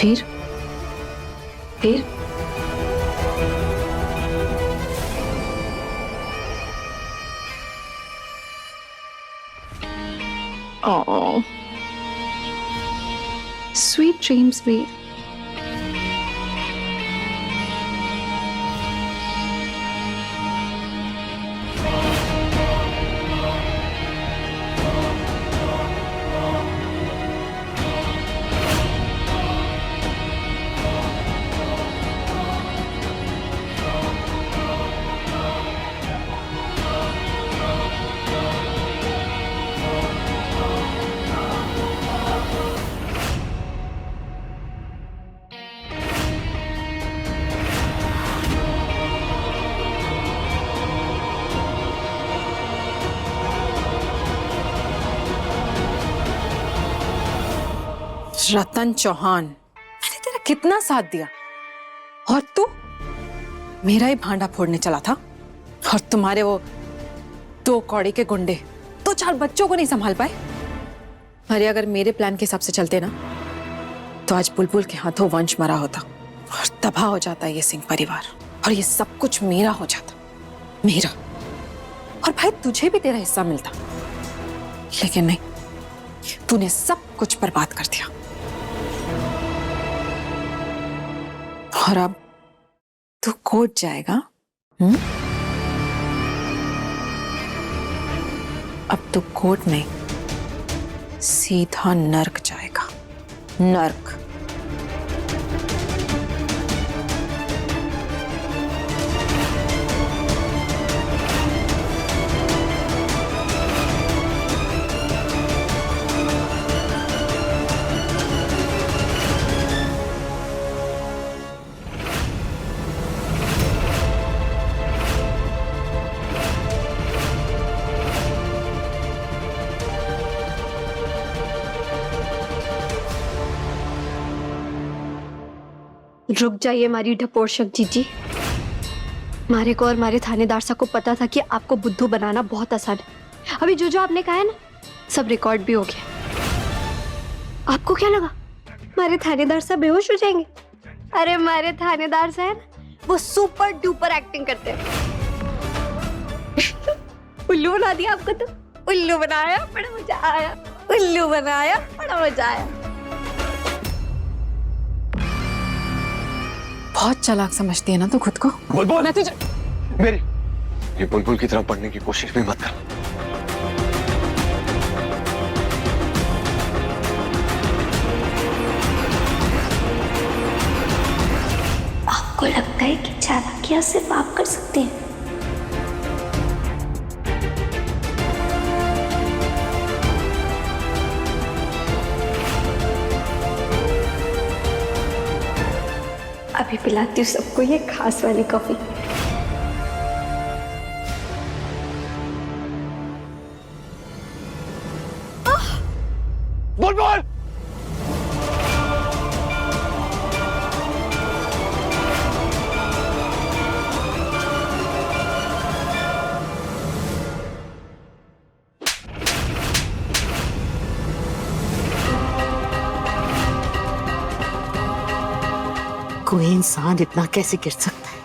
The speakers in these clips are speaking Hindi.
फिर Oh, sweet dreams, Veer. रतन चौहान, मैंने तेरा कितना साथ दिया और तू मेरा ही भांडा फोड़ने चला था। और तुम्हारे वो 2 कौड़ी के गुंडे 2-4 बच्चों को नहीं संभाल पाए। अरे अगर मेरे प्लान के हिसाब से चलते ना तो आज बुलबुल के हाथों वंश मरा होता और तबाह हो जाता ये सिंह परिवार और ये सब कुछ मेरा हो जाता, मेरा। और भाई तुझे भी तेरा हिस्सा मिलता, लेकिन नहीं, तूने सब कुछ बर्बाद कर दिया। और अब तू कोर्ट जाएगा। अब तो कोर्ट नहीं, सीधा नर्क जाएगा, नर्क। रुक जाइए मारी ढपोरशक जीजी। मारे को और मारे थानेदार साहब को पता था कि आपको बुद्धू बनाना बहुत आसान है। अभी जो आपने कहा है ना, सब रिकॉर्ड भी हो गया। आपको क्या लगा मारे थानेदार साहब बेहोश हो जाएंगे? अरे मारे थानेदार साहब वो सुपर डुपर एक्टिंग करते हैं। उल्लू बना दिया आपको तो। उल्लू बनाया, बड़ा मजा आया। उल्लू बनाया, बड़ा मजा आया। बहुत चालाक समझती है ना तू खुद को। बुलबुल, मैं तुझे मेरी ये बुलबुल की तरफ पढ़ने की कोशिश भी मत कर। आपको लगता है कि चालाकियां सिर्फ आप कर सकते हैं? अभी पिलाती हूँ सबको ये खास वाली कॉफी। बुलबुल, कोई इंसान इतना कैसे गिर सकता है?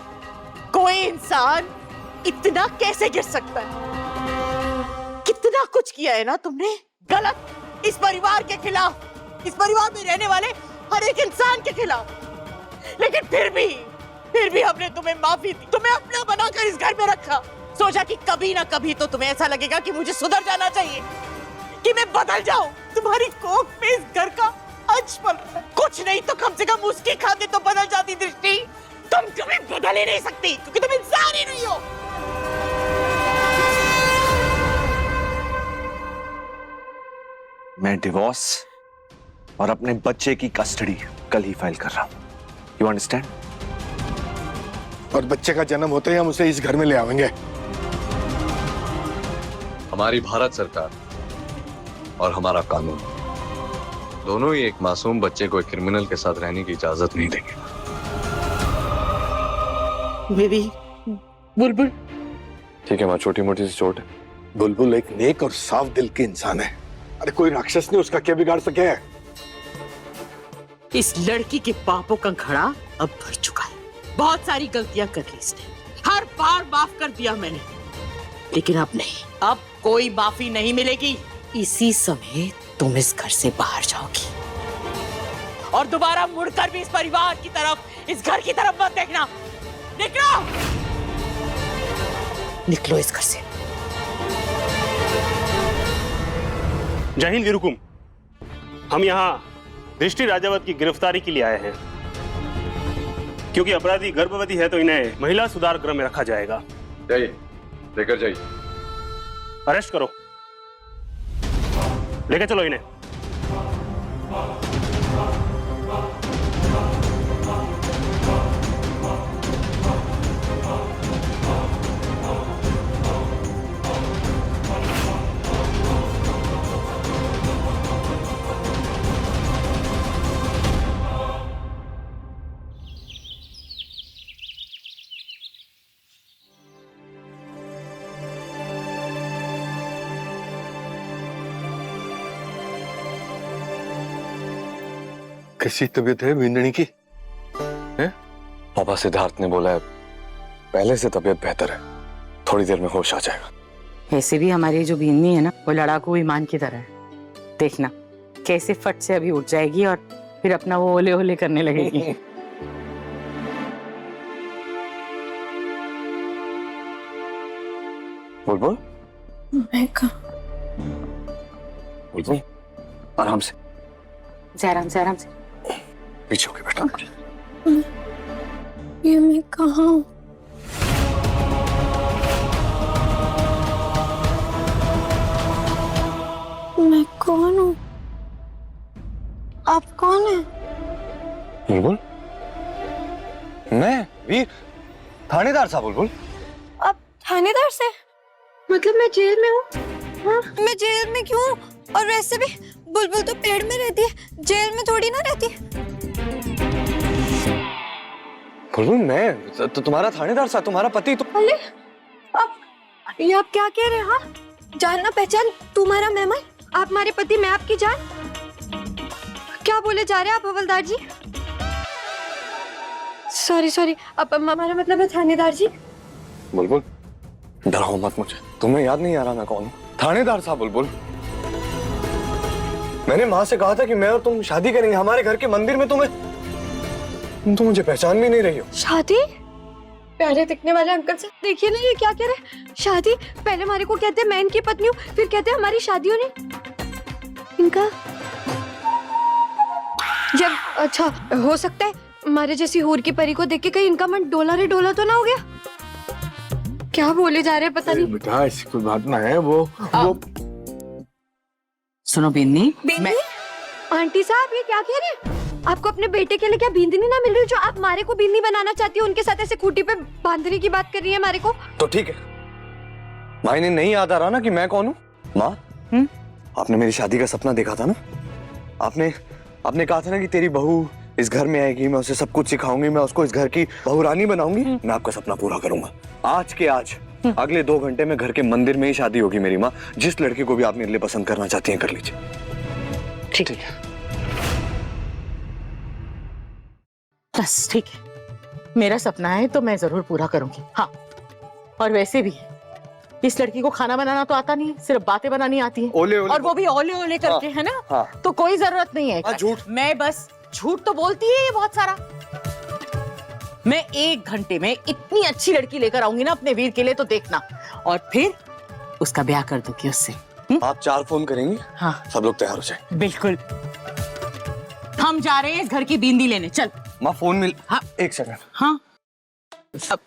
कोई इंसान इतना कैसे गिर सकता है? कितना कुछ किया है ना तुमने गलत, इस परिवार के खिलाफ, इस परिवार में रहने वाले हर एक इंसान के खिलाफ। लेकिन फिर भी हमने तुम्हें माफी दी, तुम्हें अपना बनाकर इस घर में रखा। सोचा कि कभी ना कभी तो तुम्हें ऐसा लगेगा कि मुझे सुधर जाना चाहिए, कि मैं बदल जाऊं। तुम्हारी कोख पे इस घर का अंश पल रहा है। कुछ नहीं तो कम से कम उसकी खातिर तो बदल जाती दृष्टि। तुम कभी बदल ही नहीं सकती क्योंकि तुम इंसान ही नहीं हो। मैं डिवोर्स और अपने बच्चे की कस्टडी कल ही फाइल कर रहा हूं। You understand? और बच्चे का जन्म होते ही हम उसे इस घर में ले आवेंगे। हमारी भारत सरकार और हमारा कानून दोनों ही एक मासूम बच्चे को एक क्रिमिनल के साथ रहने की इजाजत नहीं देंगे। मेरी बुलबुल, ठीक है मां, छोटी मोटी सी चोट है। बुलबुल एक नेक और साफ दिल की इंसान है। अरे कोई राक्षस नहीं उसका क्या बिगाड़ सके है। इस लड़की के पापों का घड़ा अब भर चुका है। बहुत सारी गलतियां कर ली इसने, हर बार माफ कर दिया मैंने, लेकिन अब नहीं, अब कोई माफी नहीं मिलेगी। इसी समय तुम इस घर से बाहर जाओगी और दोबारा मुड़कर भी इस परिवार की तरफ, इस घर की तरफ मत देखना। निकलो, निकलो इस घर से। जय हिंद वीरुकुम। हम यहाँ दृष्टि राजावत की गिरफ्तारी के लिए आए हैं, क्योंकि अपराधी गर्भवती है तो इन्हें महिला सुधार गृह में रखा जाएगा। जाइए, लेकर जाइए। अरेस्ट करो, लेकर चलो इन्हें। कैसी तबीयत है बिंदनी की? पापा सिद्धार्थ ने बोला है पहले से तबीयत बेहतर है, थोड़ी देर में होश आ जाएगा। वैसे भी हमारी जो बीनी है ना, वो लड़ाकू विमान की तरह है। देखना कैसे फट से अभी उठ जाएगी और फिर अपना वो ओले ओले करने लगेगी। बुलबुल, मैं कहा बुलबुल, आराम से, आराम से, आराम से। पीछे होके बैठा। ये मैं कहाँ हूँ? मैं कौन हूँ? आप कौन हैं? बुलबुल, मैं वीर, थानेदार साहब। बुलबुल, आप थानेदार से? मतलब मैं जेल में हूँ? हाँ? मैं जेल में क्यों? और वैसे भी बुलबुल तो पेड़ में रहती है, जेल में थोड़ी ना रहती। बुलबुल, मैं तो तुम्हारा थानेदार साहब, तुम्हारा पति तो। अरे ये आप क्या कह रहे हैं? हाँ, जानना पहचान तुम्हारा मेहमान, आप हमारे पति, मैं आपकी जान। क्या बोले जा रहे हैं आप हवलदार जी? सॉरी, अब हमारा मतलब है थानेदार जी। बुलबुल, डराओ मत मुझे, तुम्हें याद नहीं आ रहा मैं कौन हूँ? थानेदार साहब। बुलबुल, मैंने माँ से कहा था कि मैं और तुम शादी करेंगे हमारे घर के मंदिर में। तुम तो मुझे पहचान भी नहीं रही हो। शादी? प्यारे दिखने वाले अंकल से देखिए ना, ये क्या कह रहे हैं? शादी? पहले हमारे को कहते हैं मैं इनकी पत्नी हूँ, फिर कहते हैं हमारी शादी होनी। इनका जब अच्छा हो सकता है हमारे जैसी हूर की परी को देख के कहीं इनका मन डोला रे डोला तो ना हो गया। क्या बोले जा रहे हैं पता नहीं। बेटा ऐसी कोई बात ना है। वो सुनो बिन्नी, बिंदी? आंटी साहब ये क्या कह रहे हैं? आपको अपने बेटे के लिए क्या बिंदनी ना मिल रही जो आप मारे को बिंदी बनाना चाहती हो? उनके साथ ऐसे खूंटी पे बांधने की बात कर रही है हमारे को। तो ठीक है, माँ इन्हें नहीं याद आ रहा ना कि मैं कौन हूँ? माँ, आपने मेरी शादी का सपना देखा था ना? आपने कहा था ना कि तेरी बहू इस घर में आएगी, मैं उसे सब कुछ सिखाऊंगी, मैं उसको इस घर की बहू रानी बनाऊंगी। मैं आपका सपना पूरा करूंगा। आज के आज अगले 2 घंटे में घर के मंदिर में ही शादी होगी मेरी माँ। जिस लड़की को भी आप मेरे लिए पसंद करना चाहती हैं कर लीजिए। ठीक है, बस ठीक है। मेरा सपना है तो मैं जरूर पूरा करूंगी। हाँ, और वैसे भी इस लड़की को खाना बनाना तो आता नहीं, सिर्फ बातें बनानी आती है। ओले ओले, और वो भी ओले ओले करके, है ना? हाँ। तो कोई जरूरत नहीं है। झूठ। मैं बस झूठ तो बोलती है ये बहुत सारा। मैं 1 घंटे में इतनी अच्छी लड़की लेकर आऊंगी ना अपने वीर के लिए, तो देखना। और फिर उसका ब्याह कर दूंगी उससे। आप 4 फोन करेंगी? हाँ, सब लोग तैयार हो जाए। बिल्कुल। हम जा रहे हैं इस घर की बिंदी लेने। चल माँ, फोन मिल। हाँ। 1 सेकंड। हाँ, अब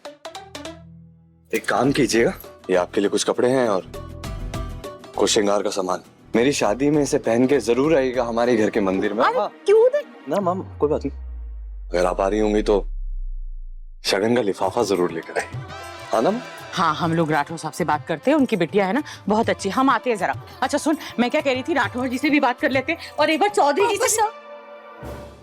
एक काम कीजिएगा, ये आपके लिए कुछ कपड़े हैं और कुछ श्रृंगार का सामान। मेरी शादी में इसे पहन के जरूर आइएगा हमारे घर के मंदिर में। अरे क्यों दे? ना माम, कोई बात नहीं। अगर आप आ रही होंगी तो शगन का लिफाफा जरूर लेकर आए। हाँ ना? हाँ, हम लोग राठौर साहब से बात करते हैं, उनकी बिटिया है ना बहुत अच्छी। हम आते हैं जरा। अच्छा सुन, मैं क्या कह रही थी, राठौर जी से भी बात कर लेते हैं और एक बार चौधरी जी से।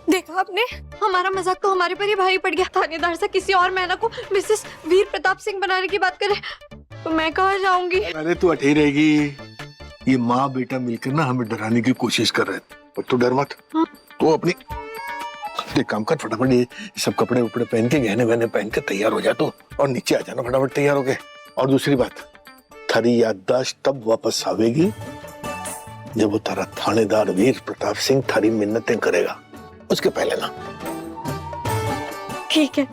देखा आपने, हमारा मजाक तो हमारे पर ही भारी पड़ गया। थानेदार से किसी और महिला को मिसेस वीर प्रताप सिंह बनाने की बात करे तो मैं कहाँ जाऊंगी? अरे तू अठी रहेगी। ये माँ बेटा मिलकर ना हमें डराने की कोशिश कर रहे थे, पर तू डर मत। तू अपनी एक काम कर, फटाफट ये सब कपड़े उपड़े पहन के, गहने वहने पहन के तैयार हो जा तो, और नीचे आ जाना फटाफट तैयार हो के। और दूसरी बात, थारी याददाश्त तब वापस आवेगी जब वो तारा थानेदार वीर प्रताप सिंह थारी मिन्नतें करेगा, उसके पहले ना। ठीक है,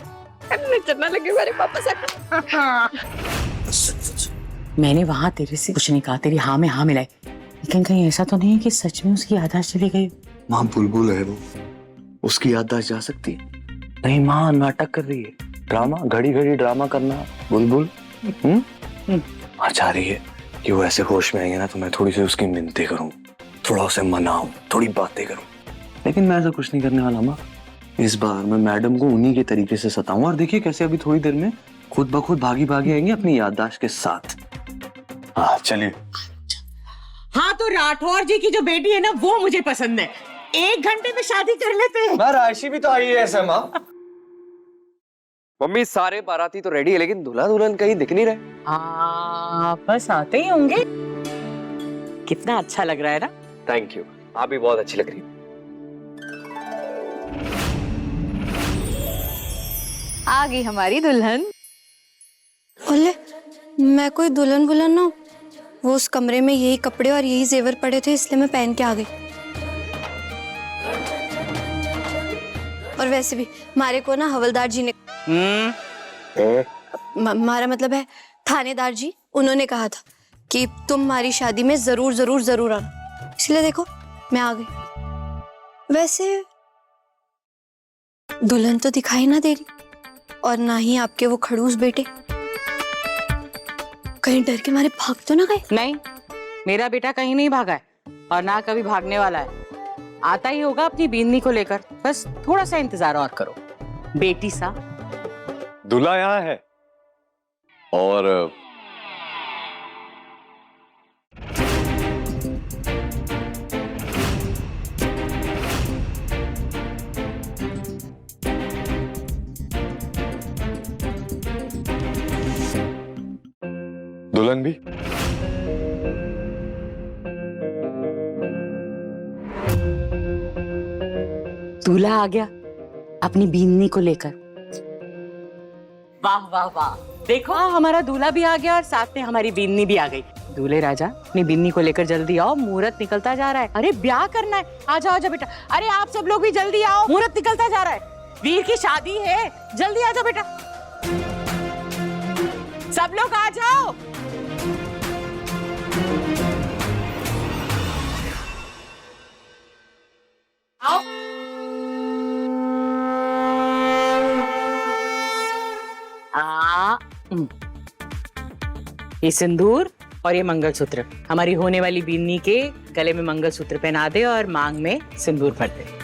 चलना लगे मेरे पापा से। मैंने वहां तेरे से कुछ नहीं कहा, तेरी हाँ में हाँ मिलाई, लेकिन कहीं ऐसा तो नहीं है कि सच में उसकी याददाश्त चली गई? माँ बुलबुल है वो, उसकी याददाश्त जा सकती है? नहीं माँ, नाटक कर रही है, ड्रामा, घड़ी घड़ी ड्रामा करना। बुलबुल माँ चाह रही है कि वो ऐसे होश में आएंगे ना तो मैं थोड़ी सी उसकी मिन्नतें करूं, थोड़ा उसे मनाऊं, थोड़ी बातें करूं, लेकिन मैं ऐसा कुछ नहीं करने वाला माँ। इस बार मैं मैडम को उन्हीं के तरीके से सताऊं, और देखिए कैसे अभी थोड़ी देर में खुद ब खुद भागी भागी आएंगे अपनी याददाश्त के साथ। हाँ चलिए। हाँ तो राठौर जी की जो बेटी है ना वो मुझे पसंद है, 1 घंटे में शादी कर लेते हैं। माँ राशि भी तो आई है ऐसे माँ। मम्मी सारे बाराती तो रेडी है लेकिन दूल्हा दुल्हन कहीं दिख नहीं रहे। बस आते ही होंगे। कितना अच्छा लग रहा है ना। थैंक यू, आप भी बहुत अच्छी लग रही है। आ गई हमारी दुल्हन। बोले मैं कोई दुल्हन बुल्हन ना हूं। वो उस कमरे में यही कपड़े और यही जेवर पड़े थे इसलिए मैं पहन के आ गई। और वैसे भी मारे को ना हवलदार जी ने हमारा मतलब है थानेदार जी, उन्होंने कहा था कि तुम हमारी शादी में जरूर जरूर जरूर आना, इसलिए देखो मैं आ गई। वैसे दुल्हन तो दिखाई ना दे रही और ना ही आपके वो खड़ूस बेटे, कहीं डर के मारे भाग तो ना गए? नहीं, मेरा बेटा कहीं नहीं भागा है और ना कभी भागने वाला है। आता ही होगा अपनी बींदी को लेकर, बस थोड़ा सा इंतजार और करो। बेटी सा दूल्हा यहाँ है और दुल्हन भी। दूल्हा आ गया अपनी बींदी को लेकर। वाह वाह वाह, देखो हमारा दूल्हा भी आ गया और साथ में हमारी बींदी भी आ गई। दूल्हे राजा अपनी बींदी को लेकर जल्दी आओ, मुहूर्त निकलता जा रहा है। अरे ब्याह करना है, आ जाओ बेटा। अरे आप सब लोग भी जल्दी आओ, मुहूर्त निकलता जा रहा है, वीर की शादी है, जल्दी आ जाओ बेटा, सब लोग आ जाओ। आओ। ये सिंदूर और ये मंगलसूत्र हमारी होने वाली बीनी के गले में मंगलसूत्र पहना दे और मांग में सिंदूर भर दे।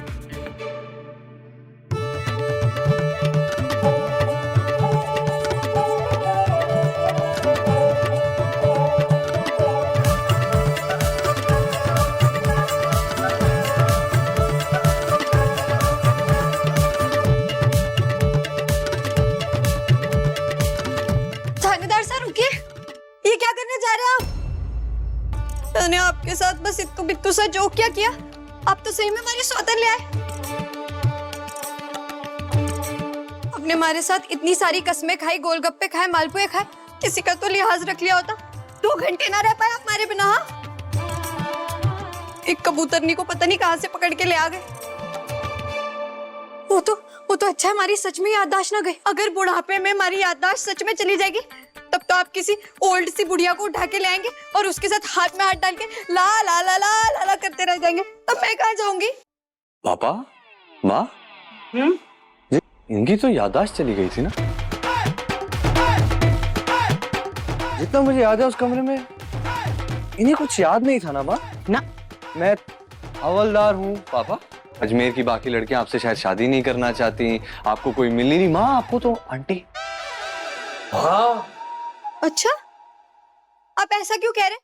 थानेदार सर रुकिए, ये क्या करने जा रहे हैं आप? मैंने आपके साथ बस इत्तू बित्तू सा जोक क्या किया, आप तो सही में हमारी सौतन ले आए। आपने हमारे साथ इतनी सारी कस्में खाई, गोलगप्पे खाए, मालपुए खाए, किसी का तो लिहाज रख लिया होता। 2 घंटे ना रह पाए आप हमारे बिना। हाँ? एक कबूतरनी को पता नहीं कहां से पकड़ के ले आ गए। वो तो अच्छा है हमारी सच में याददाश्त ना गई। अगर बुढ़ापे में हमारी याददाश्त सच में चली जाएगी तब तो आप किसी ओल्ड सी बुढ़िया को उठा के ले आएंगे और उसके साथ हाथ में हाथ डाल के ला ला ला ला ला, ला करते रह जाएंगे। तब मैं कहाँ जाऊंगी? पापा माँ, इनकी तो याददाश्त चली गई थी ना। जितना मुझे याद है उस कमरे में इन्हें कुछ याद नहीं था ना माँ। ना, मैं हवलदार हूँ पापा। अजमेर की बाकी लड़कियां आपसे शायद शादी नहीं करना चाहती, आपको कोई मिल नहीं रही। माँ आपको तो आंटी। हाँ अच्छा, आप ऐसा क्यों कह रहे?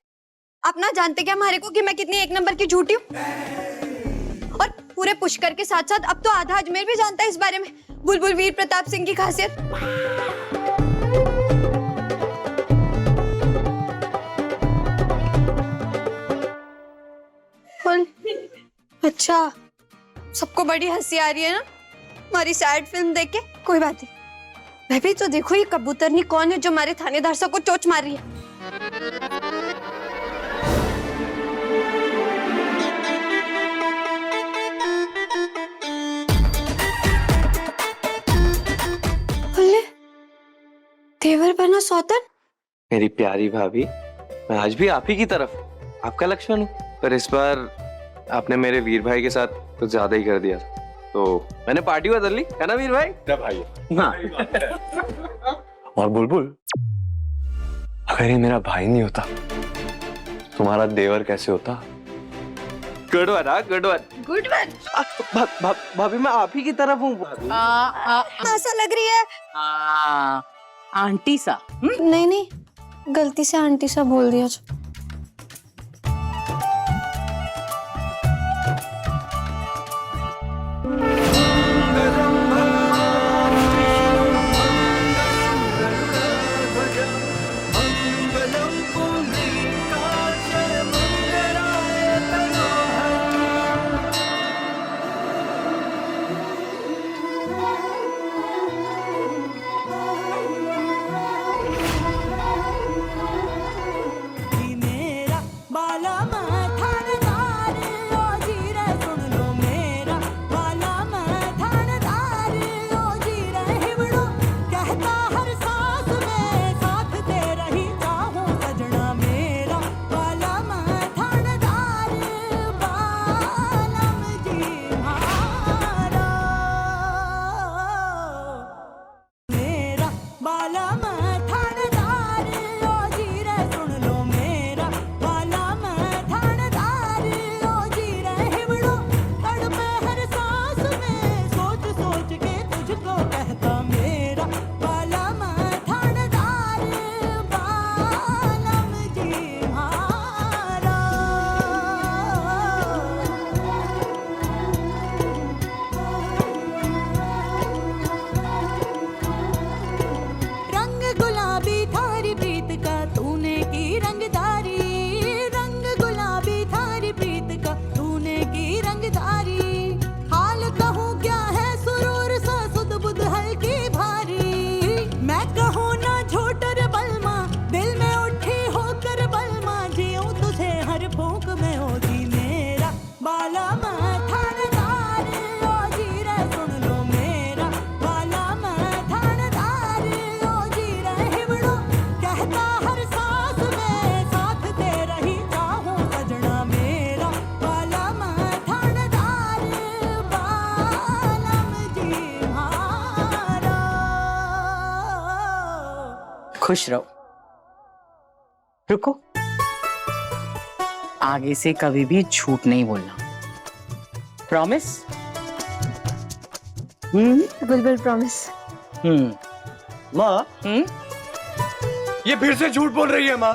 आप ना जानते क्या हमारे को कि मैं कितनी 1 नंबर की झूठी हूँ? और पूरे पुष्कर के साथ साथ अब तो आधा अजमेर भी जानता है इस बारे में, बुलबुल वीर प्रताप सिंह की खासियत। अच्छा, सबको बड़ी हंसी आ रही है ना? हमारी सैड फिल्म देख के? कोई बात नहीं, मैं भी तो देखो ये कबूतरनी कौन है जो हमारे थानेदार साहब को चोंच मार रही है। अल्ले, तेवर बना सौतन। मेरी प्यारी भाभी, मैं आज भी आप ही की तरफ आपका लक्ष्मण हूँ, पर इस बार आपने मेरे वीर भाई के साथ कुछ ज्यादा ही कर दिया, तो मैंने पार्टी बदल ली, है ना वीर भाई? भाई हाँ। और बुलबुल, अगर ये मेरा भाई नहीं होता, तुम्हारा देवर कैसे होता? गुड वन, हाँ गुड वन। Good one. भाभी मैं आप ही की तरफ हूँ। ऐसा लग रही है। आंटी सा। नहीं नहीं, गलती से आंटी सा बोल दिया। खुश रहो। रुको, आगे से कभी भी झूठ नहीं बोलना। प्रॉमिस? बुलबुल प्रॉमिस। माँ, ये फिर से झूठ बोल रही है माँ।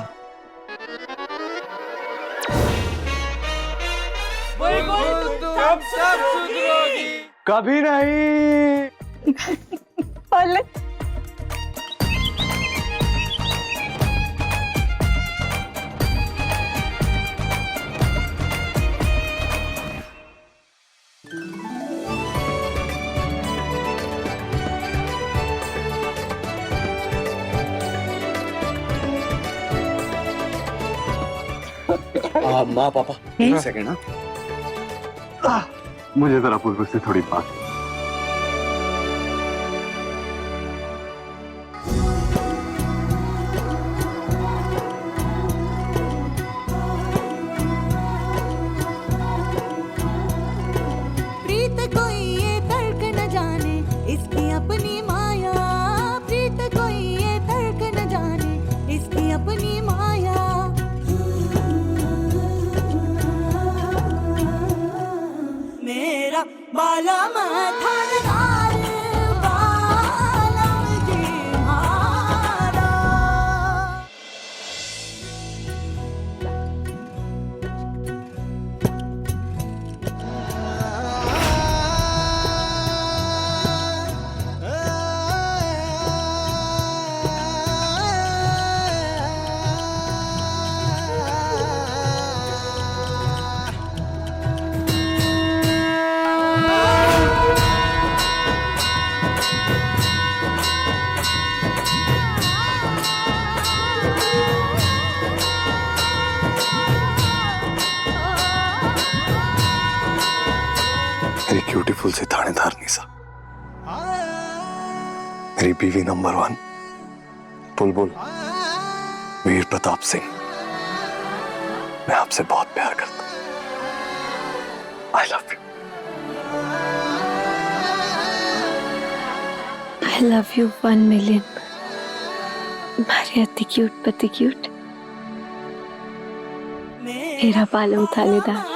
कभी नहीं। माँ पापा एक सेकंड। हाँ, मुझे जरा पूर्व से थोड़ी बात। प्रीत कोई ये तर्क न जाने इसकी अपनी माया, प्रीत कोई ये तर्क न जाने इसकी अपनी माया। मेरा बाला मथानदार बालम जी हारा। ब्यूटीफुल से थानेदार निशा, मेरी बीवी नंबर 1 बुलबुल वीर प्रताप सिंह, मैं आपसे बहुत प्यार करता हूं। I love you. I love you 1 million. मारे अति क्यूट पति क्यूट, मेरा पालम थानेदार।